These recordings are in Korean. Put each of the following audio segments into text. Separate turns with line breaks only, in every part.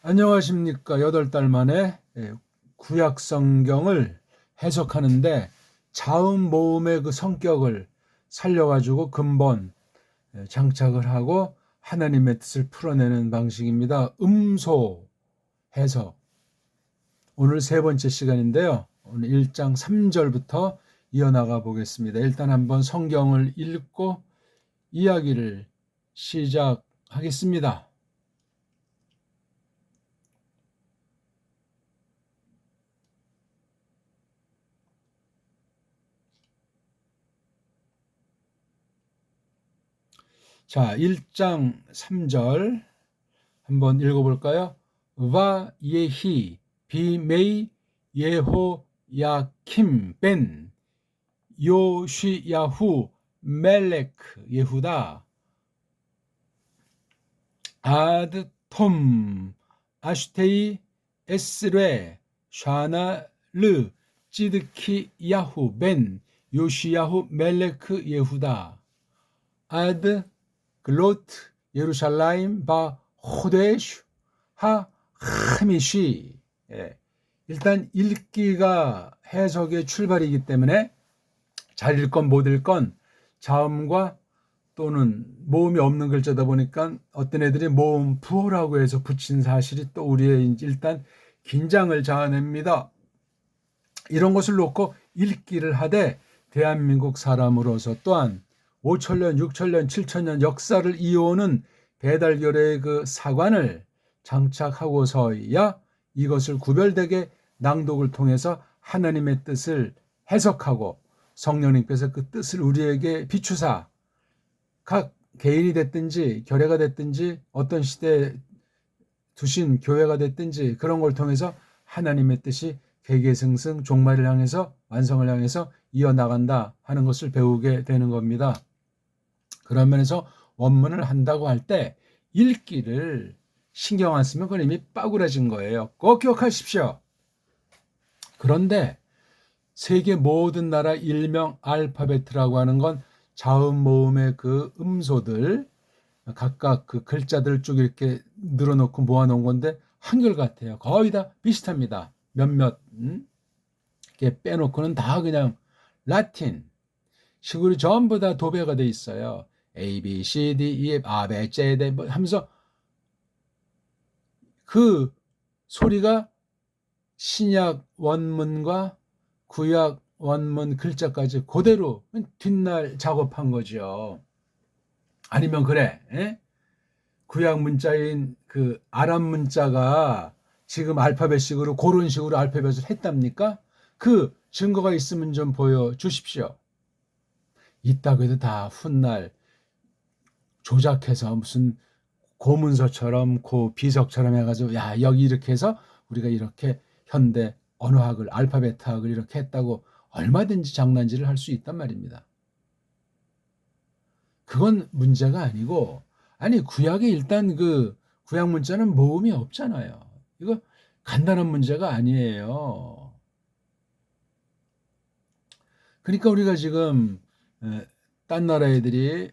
안녕하십니까. 8달 만에 구약 성경을 해석하는데 자음 모음의 그 성격을 살려가지고 근본 장착을 하고 하나님의 뜻을 풀어내는 방식입니다. 음소 해석. 오늘 세 번째 시간인데요. 오늘 1장 3절부터 이어나가 보겠습니다. 일단 한번 성경을 읽고 이야기를 시작하겠습니다. 자, 1장 3절 한번 읽어볼까요? 와 예히 비메이 예호야킴 벤 요시야후 멜레크 예후다 아드톰 아슈테이 에스레 샤나르 찌드키 야후 벤 요시야후 멜레크 예후다 아드 글로트 예루살라임 바 호데슈 하 하미시. 일단 읽기가 해석의 출발이기 때문에 잘 읽건 못 읽건 자음과 또는 모음이 없는 글자다 보니까 어떤 애들이 모음 부호라고 해서 붙인 사실이 또 우리의 일단 긴장을 자아냅니다. 이런 것을 놓고 읽기를 하되 대한민국 사람으로서 또한 5천년, 6천년, 7천년 역사를 이어오는 배달결의 그 사관을 장착하고서야 이것을 구별되게 낭독을 통해서 하나님의 뜻을 해석하고 성령님께서 그 뜻을 우리에게 비추사 각 개인이 됐든지 교회가 됐든지 어떤 시대에 두신 교회가 됐든지 그런 걸 통해서 하나님의 뜻이 개개승승 종말을 향해서 완성을 향해서 이어나간다 하는 것을 배우게 되는 겁니다. 그런 면에서 원문을 한다고 할 때 읽기를 신경 안 쓰면 그건 이미 빠꾸라진 거예요. 꼭 기억하십시오. 그런데 세계 모든 나라 일명 알파벳이라고 하는 건 자음 모음의 그 음소들 각각 그 글자들 쭉 이렇게 늘어놓고 모아놓은 건데 한결같아요. 거의 다 비슷합니다. 몇몇 이렇게 빼놓고는 다 그냥 라틴 식으로 전부 다 도배가 돼 있어요. A, B, C, D, E, F, A, B, C, D 뭐 하면서 그 소리가 신약 원문과 구약 원문 글자까지 그대로 뒷날 작업한 거죠. 아니면 그래, 구약 문자인 그 아람 문자가 지금 알파벳식으로 그런 식으로 알파벳을 했답니까? 그 증거가 있으면 좀 보여주십시오. 있다고 해도 다 훗날 조작해서 무슨 고문서처럼 비석처럼 해가지고 야 여기 이렇게 해서 우리가 이렇게 현대 언어학을 알파벳학을 이렇게 했다고 얼마든지 장난질을 할 수 있단 말입니다. 그건 문제가 아니고 아니 구약에 일단 그 구약 문자는 모음이 없잖아요. 이거 간단한 문제가 아니에요. 그러니까 우리가 지금 딴 나라 애들이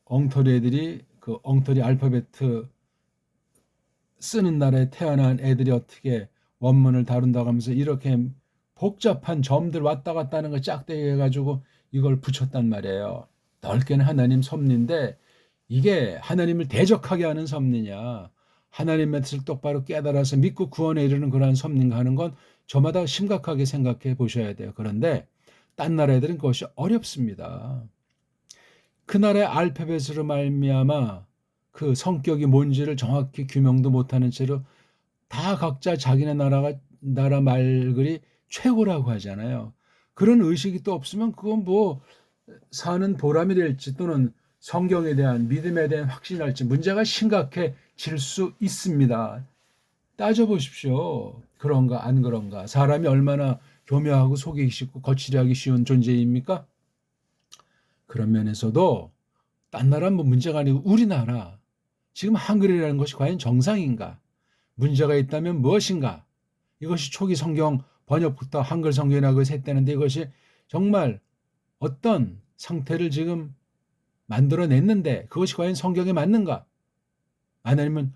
엉터리 애들이 그 엉터리 알파벳 쓰는 나라에 태어난 애들이 어떻게 원문을 다룬다고 하면서 이렇게 복잡한 점들 왔다 갔다 하는 거 짝대기 해가지고 이걸 붙였단 말이에요. 넓게는 하나님 섭리인데 이게 하나님을 대적하게 하는 섭리냐 하나님의 뜻을 똑바로 깨달아서 믿고 구원에 이르는 그러한 섭리인가 하는 건 저마다 심각하게 생각해 보셔야 돼요. 그런데 딴 나라 애들은 그것이 어렵습니다. 그 나라의 알파벳으로 말미암아 그 성격이 뭔지를 정확히 규명도 못하는 채로 다 각자 자기네 나라 말글이 최고라고 하잖아요. 그런 의식이 또 없으면 그건 뭐 사는 보람이 될지 또는 성경에 대한 믿음에 대한 확신이 날지 문제가 심각해질 수 있습니다. 따져보십시오. 그런가 안 그런가. 사람이 얼마나 교묘하고 속이기 쉽고 거칠하기 쉬운 존재입니까? 그런 면에서도 딴 나라는 뭐 문제가 아니고 우리나라 지금 한글이라는 것이 과연 정상인가? 문제가 있다면 무엇인가? 이것이 초기 성경 번역부터 한글 성경이라고 해서 했다는데 이것이 정말 어떤 상태를 지금 만들어냈는데 그것이 과연 성경에 맞는가? 아니면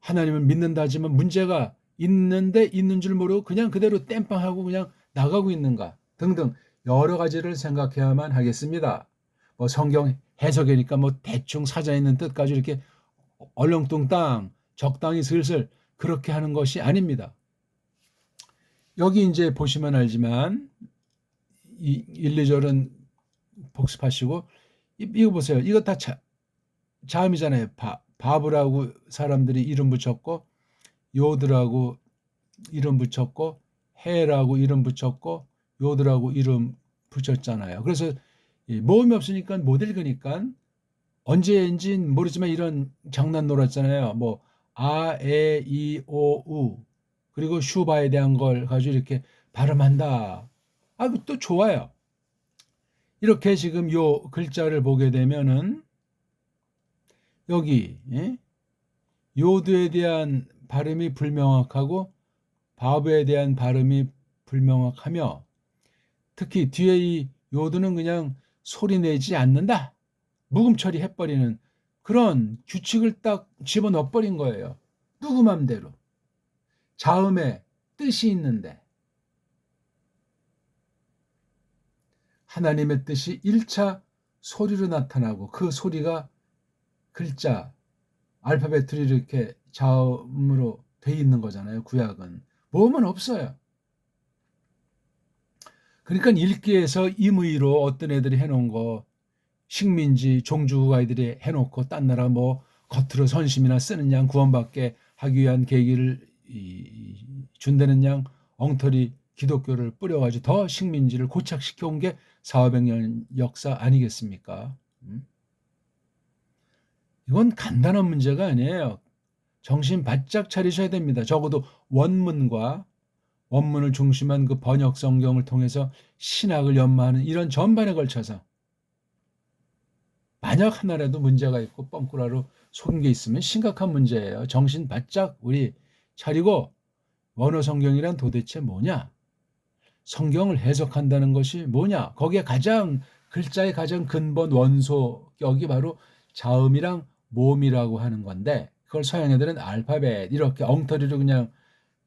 하나님을 믿는다 하지만 문제가 있는데 있는 줄 모르고 그냥 그대로 땜빵하고 그냥 나가고 있는가 등등 여러 가지를 생각해야만 하겠습니다. 뭐 성경 해석이니까 뭐 대충 사자 있는 뜻 가지고 이렇게 얼렁뚱땅 적당히 슬슬 그렇게 하는 것이 아닙니다. 여기 이제 보시면 알지만 이 1, 2절은 복습하시고 이거 보세요. 이거 다 자음이잖아요. 바브라고 사람들이 이름 붙였고 요드라고 이름 붙였고 해라고 이름 붙였고 요드라고 이름 붙였잖아요. 그래서 모음이 없으니까 못 읽으니까 언제인지는 모르지만 이런 장난 놀았잖아요. 뭐 아, 에, 이, 오, 우 그리고 슈바에 대한 걸 가지고 이렇게 발음한다. 아, 또 좋아요. 이렇게 지금 요 글자를 보게 되면은 여기 요드에 대한 발음이 불명확하고 바브에 대한 발음이 불명확하며 특히 뒤에 이 요드는 그냥 소리 내지 않는다. 묵음 처리해버리는 그런 규칙을 딱 집어넣어버린 거예요. 누구 맘대로. 자음에 뜻이 있는데 하나님의 뜻이 1차 소리로 나타나고 그 소리가 글자, 알파벳으로 이렇게 자음으로 돼 있는 거잖아요. 구약은. 모음은 없어요. 그러니까 읽기에서 임의로 어떤 애들이 해놓은 거 식민지 종주국 아이들이 해놓고 딴 나라 뭐 겉으로 선심이나 쓰는 양 구원받게 하기 위한 계기를 준다는 양 엉터리 기독교를 뿌려가지고 더 식민지를 고착시켜 온 게 400년 역사 아니겠습니까? 이건 간단한 문제가 아니에요. 정신 바짝 차리셔야 됩니다. 적어도 원문과 원문을 중심한 그 번역 성경을 통해서 신학을 연마하는 이런 전반에 걸쳐서 만약 하나라도 문제가 있고 뻥꾸라로 속인 게 있으면 심각한 문제예요. 정신 바짝 우리 차리고 원어 성경이란 도대체 뭐냐? 성경을 해석한다는 것이 뭐냐? 거기에 가장 글자의 가장 근본 원소격이 바로 자음이랑 모음이라고 하는 건데 그걸 서양 애들은 알파벳 이렇게 엉터리로 그냥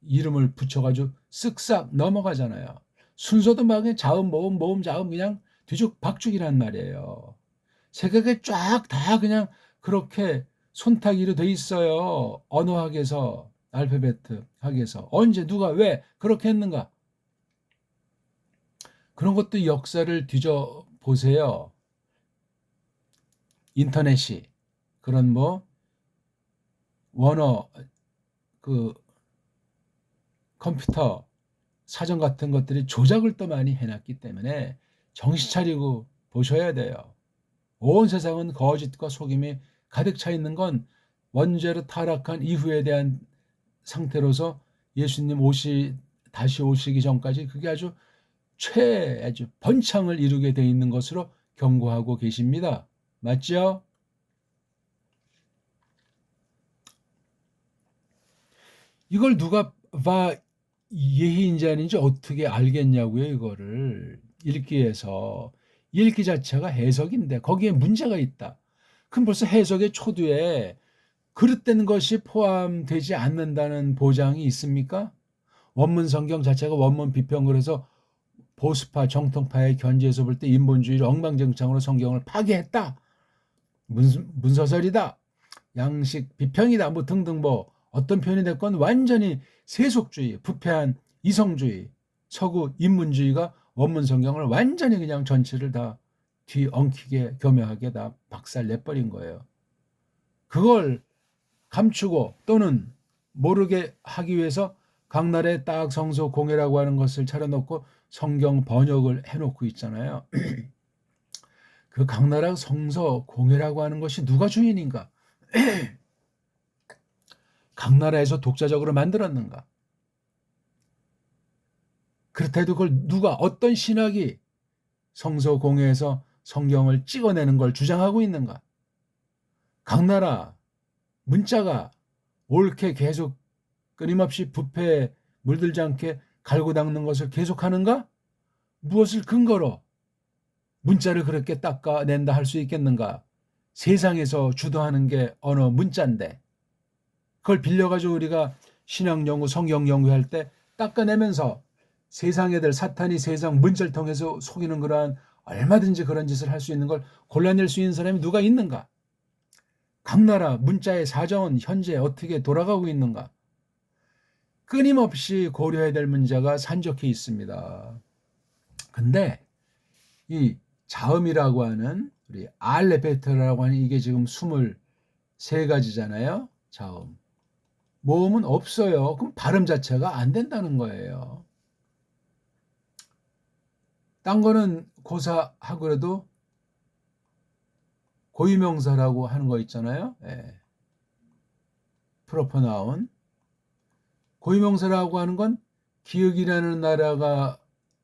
이름을 붙여가지고 쓱싹 넘어가잖아요. 순서도 막 그냥 자음 모음 모음 자음 그냥 뒤죽박죽이란 말이에요. 세계가 쫙 다 그냥 그렇게 손타기로 돼 있어요. 언어학에서 알파벳 학에서 언제 누가 왜 그렇게 했는가? 그런 것도 역사를 뒤져 보세요. 인터넷이 그런 뭐 원어 그 컴퓨터 사전 같은 것들이 조작을 또 많이 해놨기 때문에 정신 차리고 보셔야 돼요. 온 세상은 거짓과 속임이 가득 차 있는 건 원죄로 타락한 이후에 대한 상태로서 예수님 다시 오시기 전까지 그게 아주 아주 번창을 이루게 돼 있는 것으로 경고하고 계십니다. 맞죠? 이걸 누가 봐 예희인지 아닌지 어떻게 알겠냐고요, 이거를. 읽기에서. 읽기 자체가 해석인데 거기에 문제가 있다. 그럼 벌써 해석의 초두에 그릇된 것이 포함되지 않는다는 보장이 있습니까? 원문 성경 자체가 원문 비평을 해서 보수파 정통파의 견지에서 볼 때 인본주의를 엉망진창으로 성경을 파괴했다. 문서설이다. 양식 비평이다. 뭐 등등 뭐 어떤 표현이 됐건 완전히 세속주의, 부패한 이성주의, 서구 인문주의가 원문 성경을 완전히 그냥 전체를 다 뒤엉키게 교묘하게 다 박살 내버린 거예요. 그걸 감추고 또는 모르게 하기 위해서 각나라에 딱 성서 공회라고 하는 것을 차려놓고 성경 번역을 해놓고 있잖아요. 그 각나라 성서 공회라고 하는 것이 누가 주인인가? 각 나라에서 독자적으로 만들었는가? 그렇다해도 그걸 누가 어떤 신학이 성서공회에서 성경을 찍어내는 걸 주장하고 있는가? 각 나라 문자가 옳게 계속 끊임없이 부패에 물들지 않게 갈고 닦는 것을 계속하는가? 무엇을 근거로 문자를 그렇게 닦아낸다 할 수 있겠는가? 세상에서 주도하는 게 언어 문자인데 그걸 빌려가지고 우리가 신앙 연구, 성경 연구할 때 닦아내면서 세상 애들, 사탄이 세상 문자를 통해서 속이는 그러한 얼마든지 그런 짓을 할 수 있는 걸 골라낼 수 있는 사람이 누가 있는가? 각 나라 문자의 사정은 현재 어떻게 돌아가고 있는가? 끊임없이 고려해야 될 문제가 산적해 있습니다. 근데 이 자음이라고 하는 우리 알레베트라고 하는 이게 지금 23가지잖아요. 자음. 모음은 없어요. 그럼 발음 자체가 안 된다는 거예요. 딴 거는 고사하고 그래도 고유명사라고 하는 거 있잖아요. 예. 프로퍼나운. 고유명사라고 하는 건 기역이라는 나라가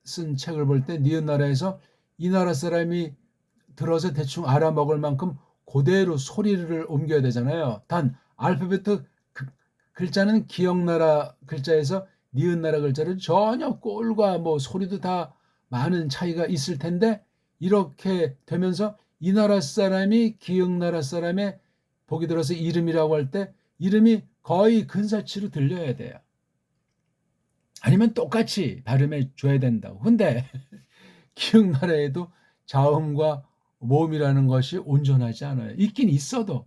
쓴 책을 볼 때 니은 나라에서 이 나라 사람이 들어서 대충 알아먹을 만큼 그대로 소리를 옮겨야 되잖아요. 단 알파벳 글자는 기역나라 글자에서 니은나라 글자를 전혀 꼴과 뭐 소리도 다 많은 차이가 있을 텐데 이렇게 되면서 이 나라 사람이 기역나라 사람의 보기 들어서 이름이라고 할 때 이름이 거의 근사치로 들려야 돼요. 아니면 똑같이 발음해 줘야 된다고. 근데 기역나라에도 자음과 모음이라는 것이 온전하지 않아요. 있긴 있어도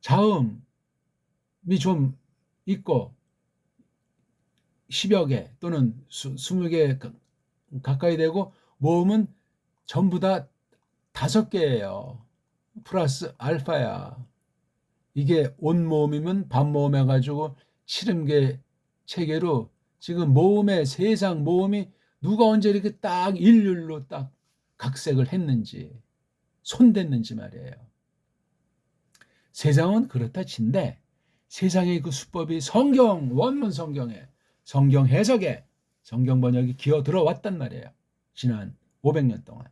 자음이 좀 있고 10여 개 또는 20개 가까이 되고 모음은 전부 다 5개예요. 플러스 알파야. 이게 온모음이면 반모음 해가지고 70개 체계로 지금 모음의 세상 모음이 누가 언제 이렇게 딱 일률로 딱 각색을 했는지 손댔는지 말이에요. 세상은 그렇다 친데 세상의 그 수법이 성경 원문 성경에 성경 해석에 성경 번역이 기어 들어왔단 말이에요. 지난 500년 동안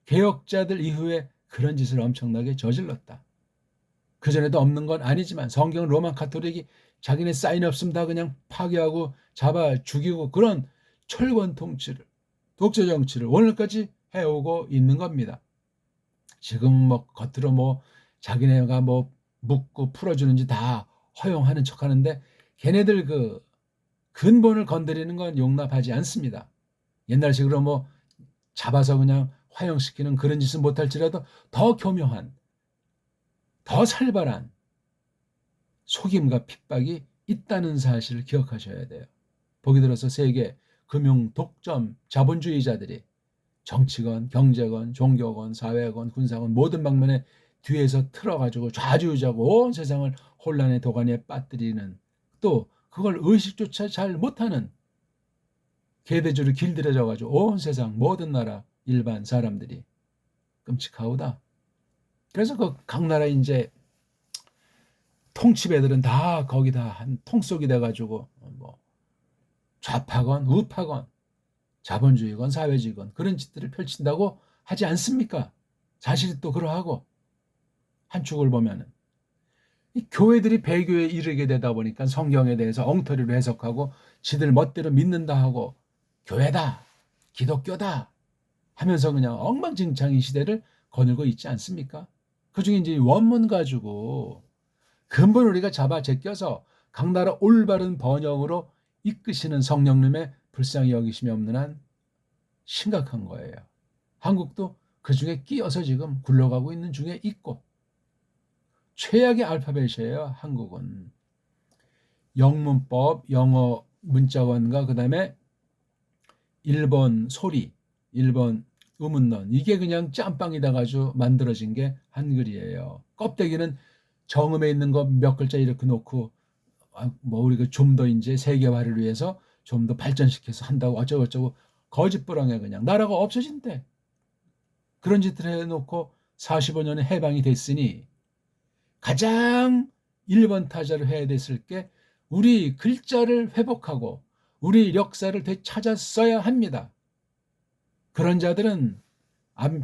개혁자들 이후에 그런 짓을 엄청나게 저질렀다. 그전에도 없는 건 아니지만 성경 로만 카톨릭이 자기네 사인 없으면 다 그냥 파괴하고 잡아 죽이고 그런 철권 통치를 독재 정치를 오늘까지 해오고 있는 겁니다. 지금 뭐 겉으로 뭐 자기네가 뭐 묻고 풀어주는지 다 허용하는 척하는데 걔네들 그 근본을 건드리는 건 용납하지 않습니다. 옛날식으로 뭐 잡아서 그냥 화형시키는 그런 짓은 못할지라도 더 교묘한 더 살벌한 속임과 핍박이 있다는 사실을 기억하셔야 돼요. 보기 들어서 세계 금융 독점 자본주의자들이 정치건 경제건 종교건 사회건 군사건 모든 방면에 뒤에서 틀어가지고 좌지우지하고 온 세상을 혼란의 도가니에 빠뜨리는 또 그걸 의식조차 잘 못하는 계대주로 길들여져가지고 온 세상 모든 나라 일반 사람들이 끔찍하오다. 그래서 그 각 나라 이제 통치배들은 다 거기다 한 통속이 돼가지고 뭐 좌파건 우파건 자본주의건 사회주의건 그런 짓들을 펼친다고 하지 않습니까? 사실이 또 그러하고 한축을 보면은 이 교회들이 배교에 이르게 되다 보니까 성경에 대해서 엉터리로 해석하고 지들 멋대로 믿는다 하고 교회다 기독교다 하면서 그냥 엉망진창인 시대를 거늘고 있지 않습니까? 그중에 이제 원문 가지고 근본 우리가 잡아 제껴서 각 나라 올바른 번영으로 이끄시는 성령님의 불쌍히 여기심이 없는 한 심각한 거예요. 한국도 그중에 끼어서 지금 굴러가고 있는 중에 있고 최악의 알파벳이에요. 한국은. 영문법, 영어 문자원과 그 다음에 일본 소리, 일본 음운론 이게 그냥 짬빵이다 가지고 만들어진 게 한글이에요. 껍데기는 정음에 있는 거 몇 글자 이렇게 놓고 뭐 우리가 좀 더 이제 세계화를 위해서 좀 더 발전시켜서 한다고 어쩌고저쩌고 거짓부렁에 그냥 나라가 없어진대. 그런 짓을 해놓고 45년에 해방이 됐으니 가장 1번 타자로 해야 됐을 게 우리 글자를 회복하고 우리 역사를 되찾아 써야 합니다. 그런 자들은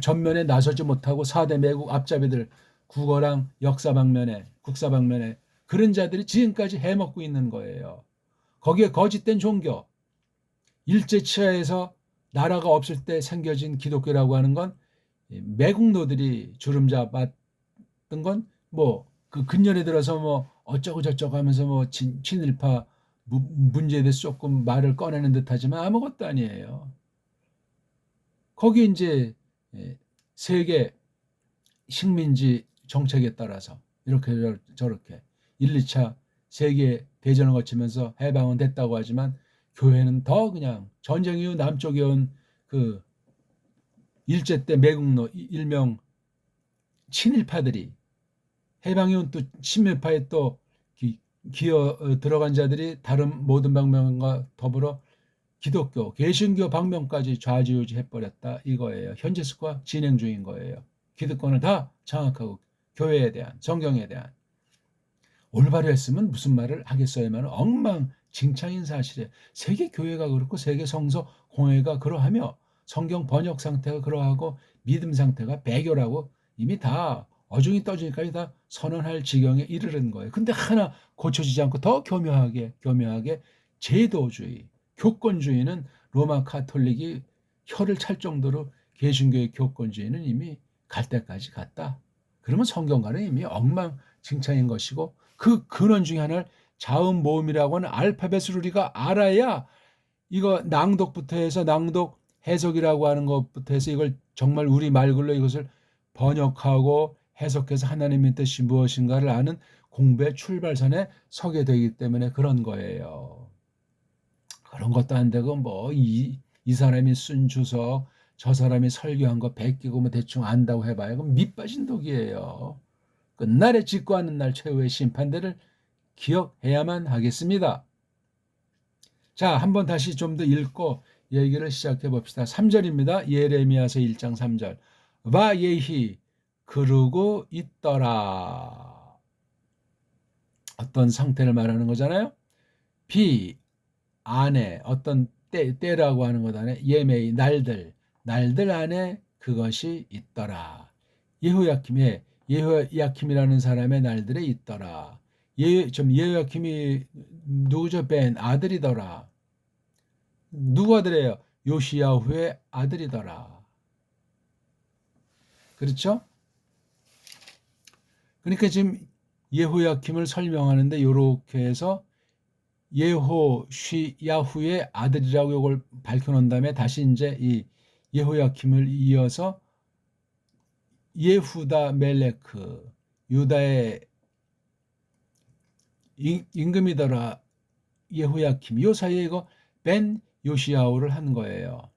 전면에 나서지 못하고 4대 매국 앞잡이들 국어랑 역사 방면에 국사 방면에 그런 자들이 지금까지 해먹고 있는 거예요. 거기에 거짓된 종교 일제치하에서 나라가 없을 때 생겨진 기독교라고 하는 건 매국노들이 주름 잡았던 건 뭐 그 근년에 들어서 뭐 어쩌고 저쩌고 하면서 뭐 친일파 문제에 대해서 조금 말을 꺼내는 듯하지만 아무것도 아니에요. 거기 이제 세계 식민지 정책에 따라서 이렇게 저렇게 1, 2차 세계 대전을 거치면서 해방은 됐다고 하지만 교회는 더 그냥 전쟁 이후 남쪽에 온 그 일제 때 매국노 일명 친일파들이 해방 이후 또 친일파에 또 기어 들어간 자들이 다른 모든 방면과 더불어 기독교, 개신교 방면까지 좌지우지해버렸다 이거예요. 현재 스과 진행 중인 거예요. 기득권을 다 장악하고 교회에 대한, 성경에 대한. 올바로 했으면 무슨 말을 하겠어야만 엉망진창인 사실에 세계 교회가 그렇고 세계 성서 공회가 그러하며 성경 번역 상태가 그러하고 믿음 상태가 배교라고 이미 다 어중이 떠지니까 다 선언할 지경에 이르는 거예요. 근데 하나 고쳐지지 않고 더 교묘하게 제도주의, 교권주의는 로마 카톨릭이 혀를 찰 정도로 개신교의 교권주의는 이미 갈 때까지 갔다. 그러면 성경과는 이미 엉망진창인 것이고 그 근원 중에 하나를 자음 모음이라고 하는 알파벳을 우리가 알아야 이거 낭독부터 해서 낭독 해석이라고 하는 것부터 해서 이걸 정말 우리 말글로 이것을 번역하고 해석해서 하나님의 뜻이 무엇인가를 아는 공부의 출발선에 서게 되기 때문에 그런 거예요. 그런 것도 안 되고 뭐 이 사람이 쓴 주석 저 사람이 설교한 거 베끼고 뭐 대충 안다고 해봐요. 그럼 밑빠진 독이에요. 끝날에 직구하는 날 최후의 심판대를 기억해야만 하겠습니다. 자, 한번 다시 좀 더 읽고 얘기를 시작해 봅시다. 3절입니다. 예레미야서 1장 3절. 바 예히 그러고 있더라. 어떤 상태를 말하는 거잖아요. 비 안에 어떤 때라고 하는 것 안에 예메이 날들 안에 그것이 있더라. 예호야킴이라는 사람의 날들에 있더라. 예호야킴이 누구죠? 벤 아들이더라. 누구 아들이에요? 요시야후의 아들이더라. 그렇죠? 그러니까 지금 예호야킴을 설명하는데 이렇게 해서 예호야후의 아들이라고 이걸 밝혀놓은 다음에 다시 이제 이 예호야킴을 이어서 예후다 멜레크 유다의 임금이더라 예호야킴 요 사이에 이거 벤 요시야후를 한 거예요.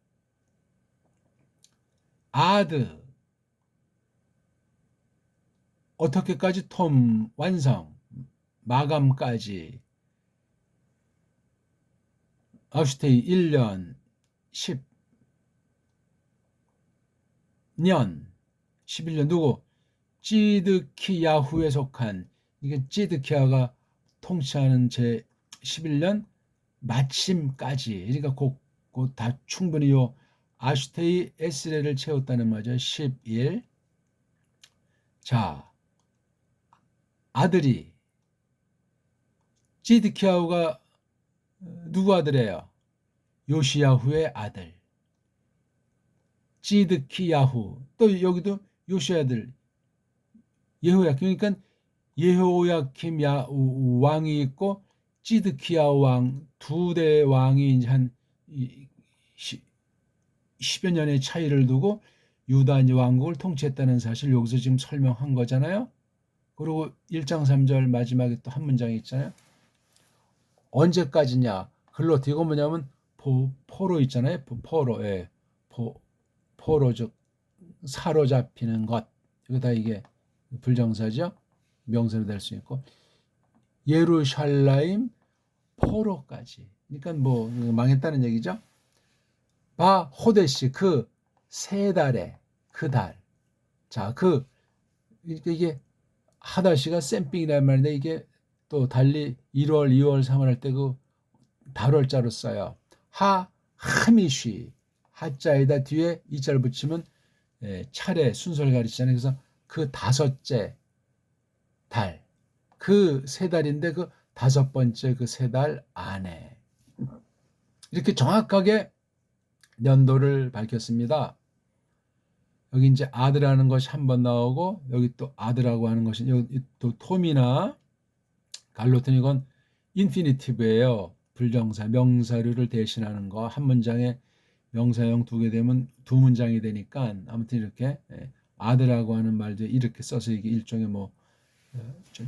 아드 어떻게까지 톰 완성 마감까지 아우슈테이 1년 10년 11년 누구 찌드키야후에 속한 이게 찌드키야가 통치하는 제 11년 마침까지 그러니까 곧 다 충분히 요 아슈테이 에스레를 채웠다는 말이죠. 11. 자, 아들이 찌드키야후가 누구 아들이에요? 요시야후의 아들. 찌드키야후. 또 여기도 요시야 아들. 예호야킴. 그러니까 예호야킴 왕이 있고 찌드키야 왕 두 대 왕이 이제 한 10여 년의 차이를 두고 유다 왕국을 통치했다는 사실 여기서 지금 설명한 거잖아요. 그리고 1장 3절 마지막에 또 한 문장이 있잖아요. 언제까지냐? 글로트 이거 뭐냐면 포로 있잖아요. 포로, 예, 포로 즉 사로잡히는 것. 이거 다 이게 불정사죠. 명사로 될 수 있고 예루살렘 포로까지. 그러니까 뭐 망했다는 얘기죠. 바 호데시 그 세 달에 그 달. 자, 이게 하다시가 샘핑이란 말인데 이게 또 달리 1월, 2월, 3월 할 때 그 달월자로 써요. 하미쉬 하자에다 뒤에 이자를 붙이면 차례 순서를 가리키잖아요. 그래서 그 다섯째 달, 그 세 달인데 그 다섯 번째 그 세 달 안에 이렇게 정확하게 연도를 밝혔습니다. 여기 이제 아들하는 것이 한 번 나오고 여기 또 아들하고 하는 것이 여기 또 톰이나 갈로트는 이건 인피니티브예요. 불정사, 명사류를 대신하는 거. 한 문장에 명사형 두 개 되면 두 문장이 되니까 아무튼 이렇게 아들하고 하는 말도 이렇게 써서 이게 일종의 뭐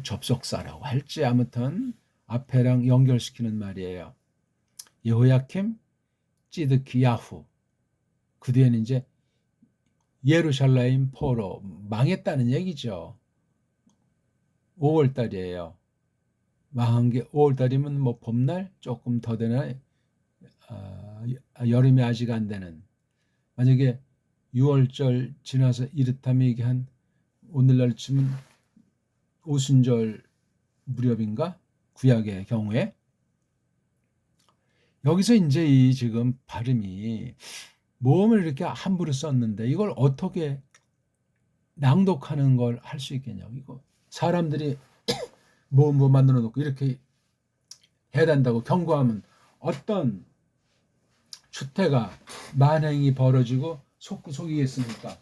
접속사라고 할지 아무튼 앞에랑 연결시키는 말이에요. 여호야킴, 찌드키, 야후. 그 뒤에는 이제 예루살렘 포로 망했다는 얘기죠. 5월달이에요. 망한 게 5월달이면 뭐 봄날 조금 더 되나 여름이 아직 안 되는 만약에 6월절 지나서 이렇다면 이게 한 오늘날 치면 오순절 무렵인가 구약의 경우에 여기서 이제 이 지금 발음이 모음을 이렇게 함부로 썼는데 이걸 어떻게 낭독하는 걸 할 수 있겠냐고. 이거 사람들이 모음 만들어 놓고 이렇게 해야 된다고 경고하면 어떤 추태가 만행이 벌어지고 속이겠습니까?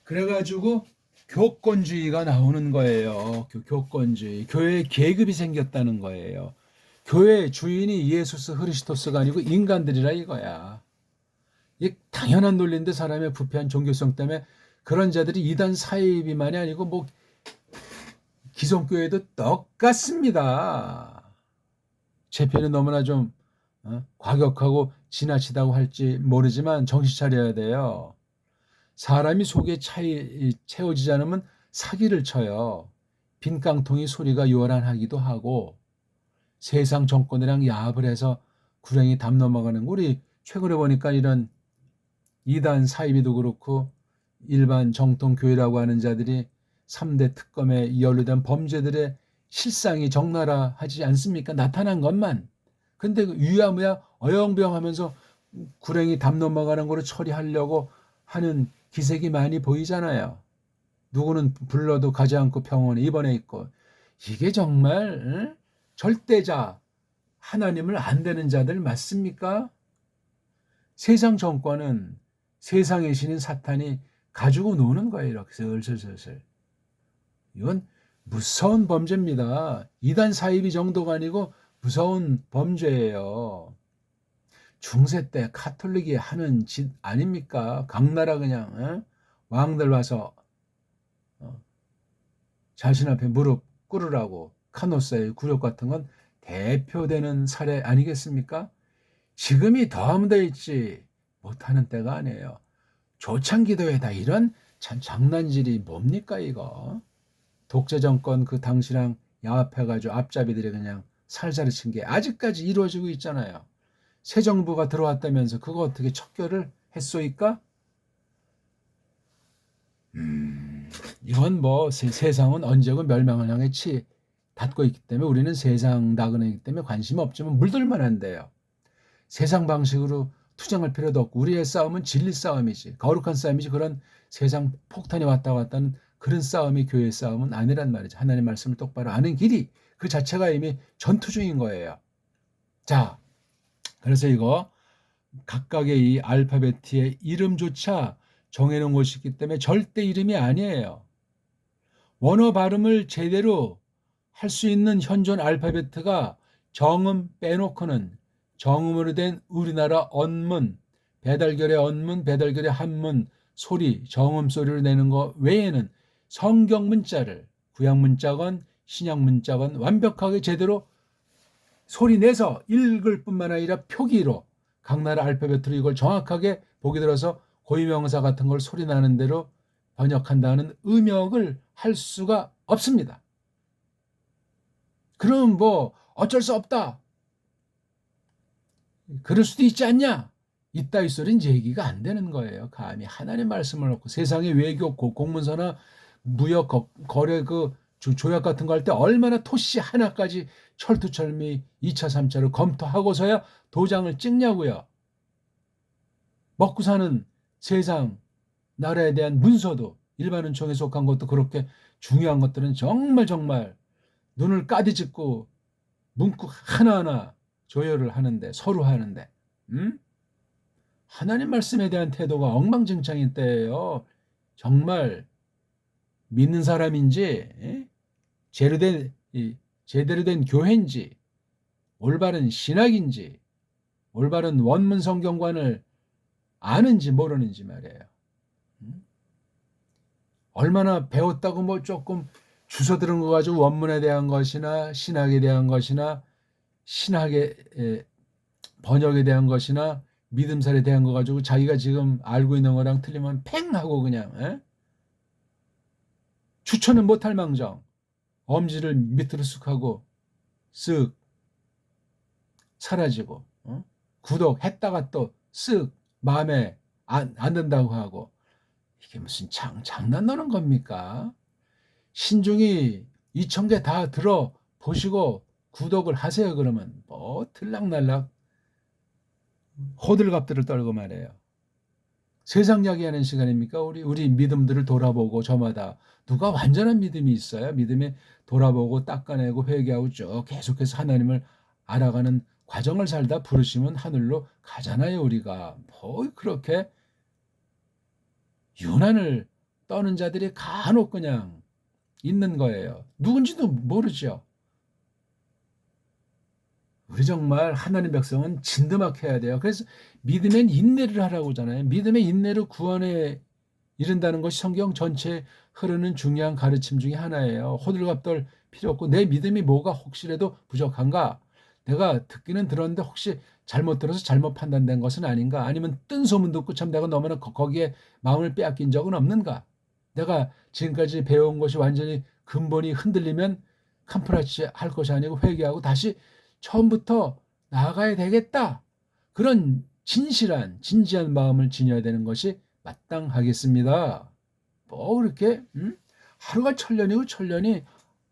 그래가지고 교권주의가 나오는 거예요. 교권주의. 교회에 계급이 생겼다는 거예요. 교회의 주인이 예수스 그리스도스가 아니고 인간들이라 이거야. 이게 당연한 논리인데 사람의 부패한 종교성 때문에 그런 자들이 이단 사이비만이 아니고 뭐 기성교회도 똑같습니다. 제 편은 너무나 좀 과격하고 지나치다고 할지 모르지만 정신 차려야 돼요. 사람이 속에 채워지지 않으면 사기를 쳐요. 빈 깡통이 소리가 요란하기도 하고 세상 정권이랑 야합을 해서 구렁이 담 넘어가는 거. 우리 최근에 보니까 이런 이단 사이비도 그렇고 일반 정통교회라고 하는 자들이 3대 특검에 연루된 범죄들의 실상이 적나라하지 않습니까? 나타난 것만. 근데 유야무야 어영부영하면서 구렁이 담 넘어가는 거로 처리하려고 하는 기색이 많이 보이잖아요. 누구는 불러도 가지 않고 병원에 입원해 있고. 이게 정말 절대자 하나님을 안 되는 자들 맞습니까? 세상 정권은 세상의 신인 사탄이 가지고 노는 거예요. 이렇게 슬슬슬슬. 이건 무서운 범죄입니다. 이단 사이비 정도가 아니고 무서운 범죄예요. 중세 때 카톨릭이 하는 짓 아닙니까? 각 나라 그냥 왕들 와서 자신 앞에 무릎 꿇으라고 카노사의 굴욕 같은 건 대표되는 사례 아니겠습니까? 지금이 더함돼 있지 못하는 때가 아니에요. 조창기도에다 이런 참 장난질이 뭡니까 이거. 독재 정권 그 당시랑 야합해가지고 앞잡이들이 그냥 살살이 친 게 아직까지 이루어지고 있잖아요. 새 정부가 들어왔다면서 그거 어떻게 척결을 했소이까? 이건 뭐 세상은 언제고 멸망을 향해 닿고 있기 때문에 우리는 세상 나그네이기 때문에 관심 없지만 물들만 한대요. 세상 방식으로 투쟁할 필요도 없고 우리의 싸움은 진리 싸움이지 거룩한 싸움이지 그런 세상 폭탄이 왔다 갔다 하는 그런 싸움이 교회의 싸움은 아니란 말이죠. 하나님 말씀을 똑바로 아는 길이 그 자체가 이미 전투 중인 거예요. 자, 그래서 이거 각각의 이 알파벳의 이름조차 정해놓은 것이 있기 때문에 절대 이름이 아니에요. 원어 발음을 제대로 할 수 있는 현존 알파벳가 정음 빼놓고는 정음으로 된 우리나라 언문, 배달결의 언문, 배달결의 한문, 소리, 정음 소리를 내는 것 외에는 성경 문자를 구약 문자건 신약 문자건 완벽하게 제대로 소리 내서 읽을 뿐만 아니라 표기로 각 나라 알파벳으로 이걸 정확하게 보기 들어서 고유명사 같은 걸 소리 나는 대로 번역한다는 음역을 할 수가 없습니다. 그럼 뭐 어쩔 수 없다. 그럴 수도 있지 않냐? 이따위 소리는 얘기가 안 되는 거예요. 감히 하나님 말씀을 놓고 세상의 외교 공문서나 무역 거래 그 조약 같은 거 할 때 얼마나 토시 하나까지 철두철미 2차 3차로 검토하고서야 도장을 찍냐고요. 먹고 사는 세상 나라에 대한 문서도 일반 은총에 속한 것도 그렇게 중요한 것들은 정말 눈을 까디짓고 문구 하나하나 조율을 하는데 서로 하는데 하나님 말씀에 대한 태도가 엉망진창인 때예요. 정말 믿는 사람인지, 제대로 된 교회인지, 올바른 신학인지, 올바른 원문 성경관을 아는지 모르는지 말이에요. 얼마나 배웠다고 뭐 조금 주워 들은 거 가지고 원문에 대한 것이나 신학에 대한 것이나 신학의 번역에 대한 것이나 믿음살에 대한 거 가지고 자기가 지금 알고 있는 거랑 틀리면 팽 하고 그냥 추천은 못할 망정 엄지를 밑으로 쓱 하고 쓱 사라지고 구독했다가 또 쓱 마음에 안 든다고 하고 이게 무슨 장난 노는 겁니까? 신중히 2,000개 다 들어보시고 구독을 하세요. 그러면 뭐 들락날락 호들갑들을 떨고 말해요. 세상 이야기하는 시간입니까? 우리 믿음들을 돌아보고 저마다 누가 완전한 믿음이 있어요? 믿음에 돌아보고 닦아내고 회개하고 쭉 계속해서 하나님을 알아가는 과정을 살다 부르시면 하늘로 가잖아요. 우리가 뭐 그렇게 유난을 떠는 자들이 간혹 그냥 있는 거예요. 누군지도 모르죠. 우리 정말 하나님 백성은 진드막해야 돼요. 그래서 믿음엔 인내를 하라고 하잖아요. 믿음의 인내로 구원에 이른다는 것이 성경 전체에 흐르는 중요한 가르침 중에 하나예요. 호들갑 떨 필요 없고 내 믿음이 뭐가 혹시라도 부족한가? 내가 듣기는 들었는데 혹시 잘못 들어서 잘못 판단된 것은 아닌가? 아니면 뜬 소문 듣고 참 내가 너무나 거기에 마음을 빼앗긴 적은 없는가? 내가 지금까지 배워온 것이 완전히 근본이 흔들리면 캄프라치 할 것이 아니고 회개하고 다시 처음부터 나아가야 되겠다. 그런 진지한 마음을 지녀야 되는 것이 마땅하겠습니다. 뭐 그렇게 하루가 천년이고 천년이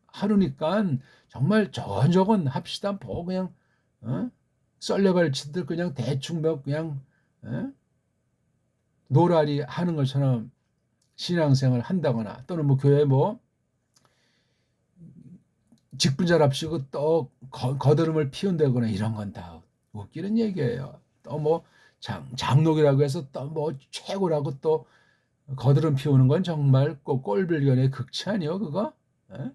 하루니까 정말 저건 합시다. 뭐 그냥 썰레발치듯 그냥 대충 몇 그냥 노라리 하는 것처럼 신앙생활 한다거나 또는 뭐 교회 뭐 직분자랍시고 또 거드름을 피운다거나 이런 건 다 웃기는 얘기예요. 또 뭐 장록이라고 해서 또 뭐 최고라고 또 거드름 피우는 건 정말 꼴불견의 극치 아니요 그거? 에?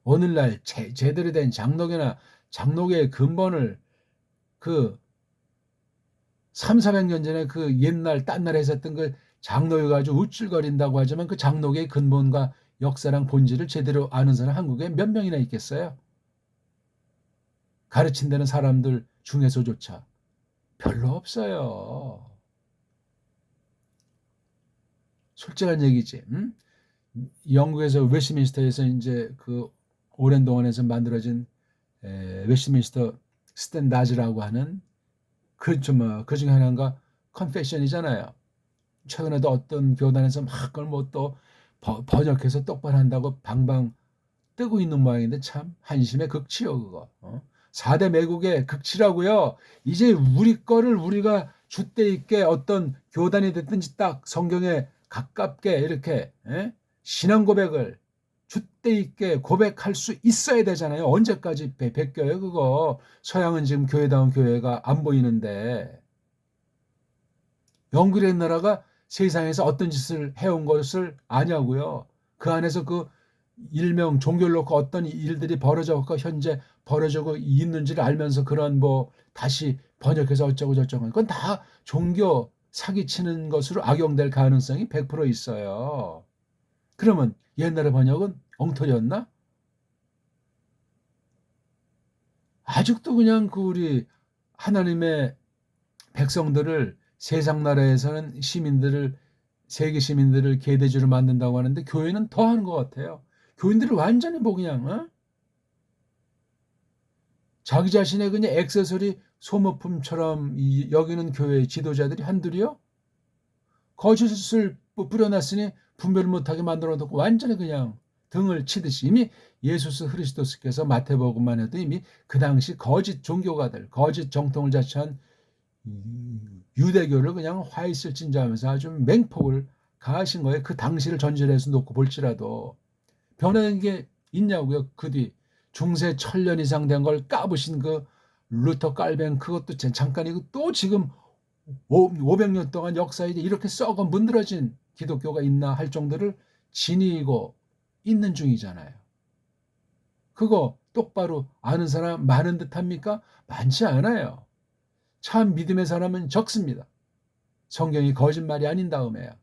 오늘날 제대로 된 장록이나 장록의 근본을 그 3,400년 전에 그 옛날 딴 나라에서 했던 그 장록이 가지고 우쭐거린다고 하지만 그 장록의 근본과 역사랑 본질을 제대로 아는 사람 한국에 몇 명이나 있겠어요? 가르친다는 사람들 중에서조차 별로 없어요. 솔직한 얘기지. 영국에서 웨스트민스터에서 이제 그 오랜 동안에서 만들어진 웨스트민스터 스탠다드라고 하는 그 중에 하나가 컨페션이잖아요. 최근에도 어떤 교단에서 막 그걸 뭐 또 번역해서 똑바로 한다고 방방 뜨고 있는 모양인데 참 한심의 극치요 그거. 4대 매국의 극치라고요. 이제 우리 거를 우리가 줏대 있게 어떤 교단이 됐든지 딱 성경에 가깝게 이렇게 신앙 고백을 줏대 있게 고백할 수 있어야 되잖아요. 언제까지 베껴요 그거. 서양은 지금 교회다운 교회가 안 보이는데 영국이라는 나라가 세상에서 어떤 짓을 해온 것을 아냐고요. 그 안에서 그 일명 종교를 놓고 어떤 일들이 벌어졌고 현재 벌어지고 있는지를 알면서 그런 뭐 다시 번역해서 어쩌고 저쩌고 그건 다 종교 사기치는 것으로 악용될 가능성이 100% 있어요. 그러면 옛날의 번역은 엉터리였나? 아직도 그냥 그 우리 하나님의 백성들을 세상 나라에서는 시민들을 세계 시민들을 계대주로 만든다고 하는데 교회는 더 하는 것 같아요. 교인들을 완전히 뭐 그냥 자기 자신의 그냥 액세서리 소모품처럼 여기는 교회 지도자들이 한둘이요? 거짓을 뿌려놨으니 분별을 못하게 만들어 놓고 완전히 그냥 등을 치듯이 이미 예수 그리스도께서 마태복음만 해도 이미 그 당시 거짓 종교가들 거짓 정통을 자처한 유대교를 그냥 화있을진저하면서 아주 맹폭을 가하신 거예요. 그 당시를 전제해서 놓고 볼지라도 변한 게 있냐고요. 그 뒤 중세 1,000년 이상 된 걸 까부신 그 루터 깔뱅 그것도 잠깐이고 또 지금 500년 동안 역사에 이렇게 썩어 문드러진 기독교가 있나 할 정도를 지니고 있는 중이잖아요. 그거 똑바로 아는 사람 많은 듯 합니까? 많지 않아요. 참 믿음의 사람은 적습니다. 성경이 거짓말이 아닌 다음에야.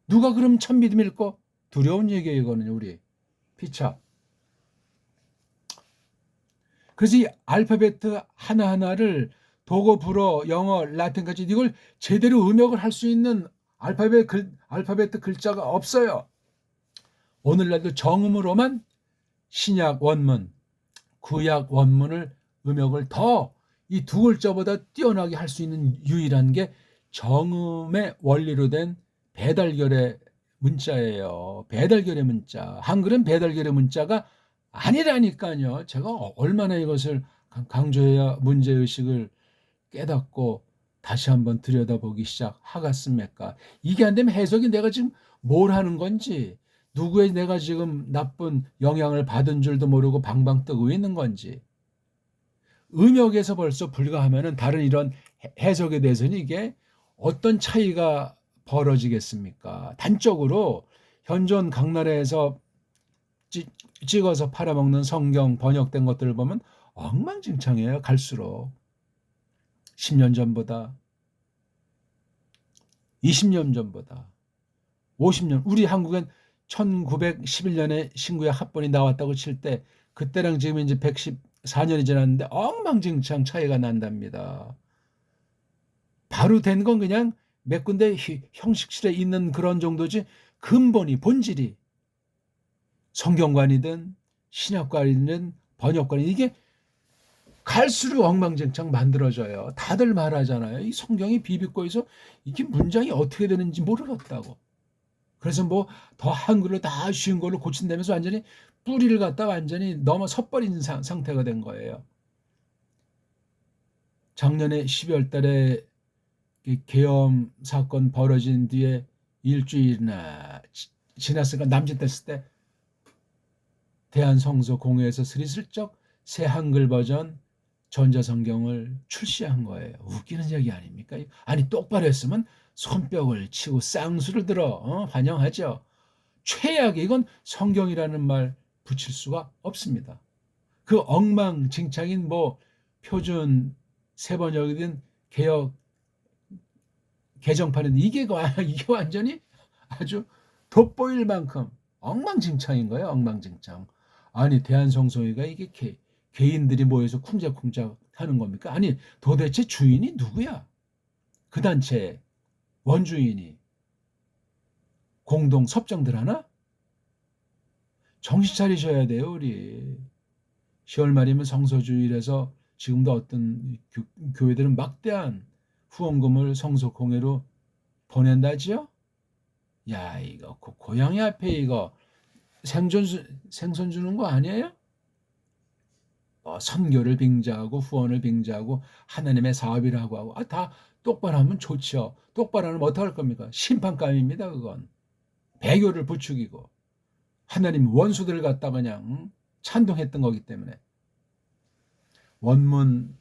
누가 그럼 참 믿음 읽고? 두려운 얘기예요, 이거는 우리. 피차. 그래서 이 알파벳 하나하나를 독어, 불어, 영어, 라틴까지 이걸 제대로 음역을 할 수 있는 알파벳 글자가 없어요. 오늘날도 정음으로만 신약 원문, 구약 원문을 음역을 더 이 두 글자보다 뛰어나게 할 수 있는 유일한 게 정음의 원리로 된 배달결의 문자예요. 배달결의 문자. 한글은 배달결의 문자가 아니라니까요. 제가 얼마나 이것을 강조해야 문제의식을 깨닫고 다시 한번 들여다보기 시작하겠습니까? 이게 안 되면 해석이 내가 지금 뭘 하는 건지, 누구의 내가 지금 나쁜 영향을 받은 줄도 모르고 방방 뜨고 있는 건지. 음역에서 벌써 불가하면은 다른 이런 해석에 대해서는 이게 어떤 차이가 벌어지겠습니까? 단적으로 현존 각 나라에서 찍어서 팔아먹는 성경 번역된 것들을 보면 엉망진창이에요. 갈수록 10년 전보다 20년 전보다 50년, 우리 한국엔 1911년에 신구약 합본이 나왔다고 칠 때 그때랑 지금 이제 114년이 지났는데 엉망진창 차이가 난답니다. 바로 된 건 그냥 몇 군데 형식실에 있는 그런 정도지 근본이 본질이 성경관이든 신약관이든 번역관이든 이게 갈수록 엉망진창 만들어져요. 다들 말하잖아요. 이 성경이 비비꼬에서 이게 문장이 어떻게 되는지 모르겠다고. 그래서 뭐 더 한글로 다 쉬운 걸로 고친다면서 완전히 뿌리를 갖다 완전히 넘어 섰버린 상태가 된 거예요. 작년에 12월 달에 계엄 사건 벌어진 뒤에 일주일이나 지났으니까 남짓됐을 때 대한성서공회에서 스리슬쩍 새 한글 버전 전자성경을 출시한 거예요. 웃기는 얘기 아닙니까? 아니 똑바로 했으면 손뼉을 치고 쌍수를 들어 환영하죠. 최악의 이건 성경이라는 말 붙일 수가 없습니다. 그 엉망진창인 뭐 표준 세번역이든 개역 개정판은 이게 완전히 아주 돋보일 만큼 엉망진창인 거예요. 엉망진창. 아니 대한성서회가 이게 개인들이 모여서 쿵짝쿵짝 하는 겁니까? 아니 도대체 주인이 누구야? 그 단체 원주인이 공동 섭정들 하나? 정신 차리셔야 돼요, 우리. 10월 말이면 성서주일에서 지금도 어떤 교회들은 막대한 후원금을 성서공회로 보낸다지요? 야, 이거 고양이 앞에 이거 생선 주는 거 아니에요? 선교를 빙자하고 후원을 빙자하고 하나님의 사업이라고 하고 다 똑바로 하면 좋죠. 똑바로 하면 어떡할 겁니까? 심판감입니다, 그건. 배교를 부추기고 하나님 원수들을 갖다 그냥 찬동했던 거기 때문에 원문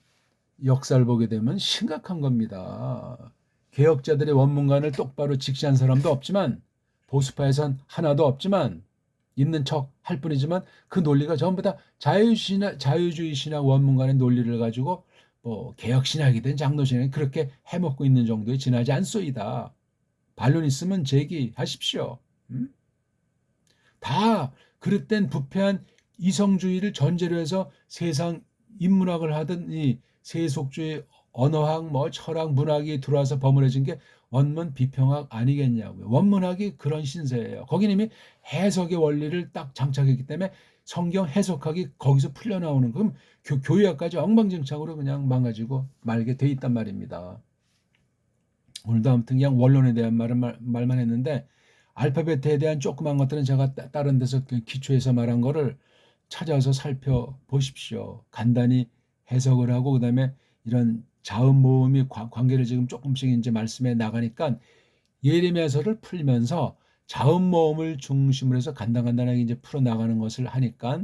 역사를 보게 되면 심각한 겁니다. 개혁자들의 원문관을 똑바로 직시한 사람도 없지만 보수파에선 하나도 없지만 있는 척 할 뿐이지만 그 논리가 전부 다 자유주의 신학 원문관의 논리를 가지고 뭐 개혁신학이든 장로신학이 그렇게 해먹고 있는 정도에 지나지 않소이다. 반론 있으면 제기하십시오. 다 그릇된 부패한 이성주의를 전제로 해서 세상 인문학을 하던 이 세속주의 언어학, 뭐 철학, 문학이 들어와서 버무려진 게 원문 비평학 아니겠냐고요. 원문학이 그런 신세예요. 거기는 이미 해석의 원리를 딱 장착했기 때문에 성경 해석학이 거기서 풀려나오는 그럼 교회학까지 엉망진창으로 그냥 망가지고 말게 돼 있단 말입니다. 오늘도 아무튼 그냥 원론에 대한 말만 했는데 알파벳에 대한 조그만 것들은 제가 다른 데서 기초해서 말한 거를 찾아서 살펴보십시오. 간단히 해석을 하고 그다음에 이런 자음 모음이 관계를 지금 조금씩 이제 말씀해 나가니까 예레미야서를 풀면서 자음 모음을 중심으로 해서 간단하게 이제 풀어 나가는 것을 하니까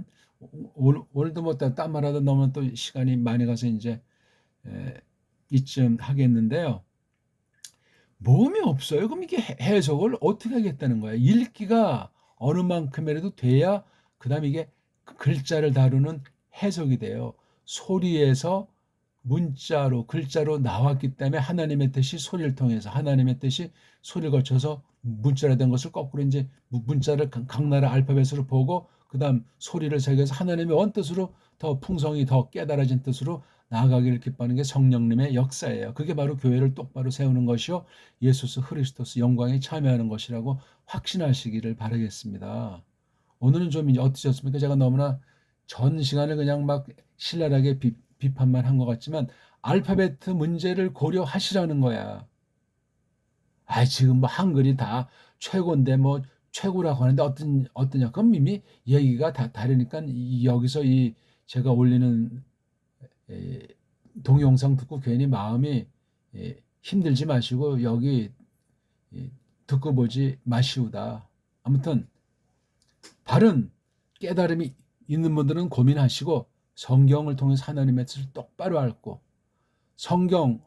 오늘도 뭐 딴 말하다 너무 또 시간이 많이 가서 이제 이쯤 하겠는데요. 모음이 없어요. 그럼 이게 해석을 어떻게 하겠다는 거예요? 읽기가 어느 만큼이라도 돼야 그다음에 이게 글자를 다루는 해석이 돼요. 소리에서 문자로 글자로 나왔기 때문에 하나님의 뜻이 소리를 통해서 하나님의 뜻이 소리를 거쳐서 문자로 된 것을 거꾸로 이제 문자를 각 나라 알파벳으로 보고 그다음 소리를 새겨서 하나님의 원뜻으로 더 풍성히 더 깨달아진 뜻으로 나아가기를 기뻐하는 게 성령님의 역사예요. 그게 바로 교회를 똑바로 세우는 것이요 예수스 그리스도스 영광에 참여하는 것이라고 확신하시기를 바라겠습니다. 오늘은 좀 이제 어떠셨습니까? 제가 너무나 전 시간을 그냥 막 신랄하게 비판만 한 것 같지만 알파벳 문제를 고려하시라는 거야. 아, 지금 뭐 한글이 다 최고인데 뭐 최고라고 하는데 어떠냐? 그럼 이미 얘기가 다 다르니까 여기서 이 제가 올리는 동영상 듣고 괜히 마음이 힘들지 마시고 여기 듣고 보지 마시오다. 아무튼 바른 깨달음이 있는 분들은 고민하시고 성경을 통해서 하나님의 뜻을 똑바로 앓고 성경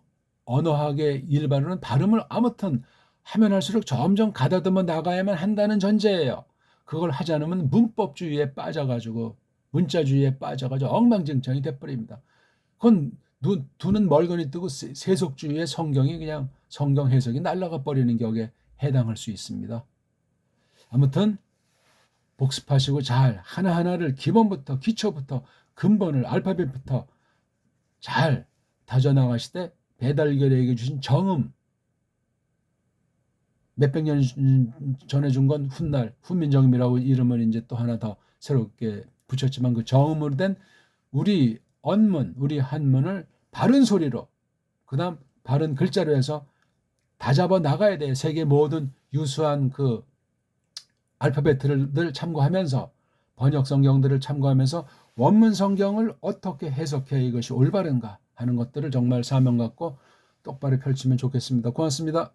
언어학의 일반으로는 발음을 아무튼 하면 할수록 점점 가다듬어 나가야만 한다는 전제예요. 그걸 하지 않으면 문법주의에 빠져가지고 문자주의에 빠져가지고 엉망진창이 돼버립니다. 그건 두는 멀거니 뜨고 세속주의의 성경이 그냥 성경 해석이 날아가 버리는 격에 해당할 수 있습니다. 아무튼 복습하시고 잘 하나하나를 기본부터 기초부터 근본을 알파벳부터 잘 다져나가시되 배달결에게 주신 정음 몇백 년 전에 준 건 훗날 훈민정음이라고 이름을 이제 또 하나 더 새롭게 붙였지만 그 정음으로 된 우리 언문 우리 한문을 바른 소리로 그다음 바른 글자로 해서 다잡아 나가야 돼. 세계 모든 유수한 그 알파벳을 참고하면서 번역 성경들을 참고하면서 원문 성경을 어떻게 해석해야 이것이 올바른가 하는 것들을 정말 사명 갖고 똑바로 펼치면 좋겠습니다. 고맙습니다.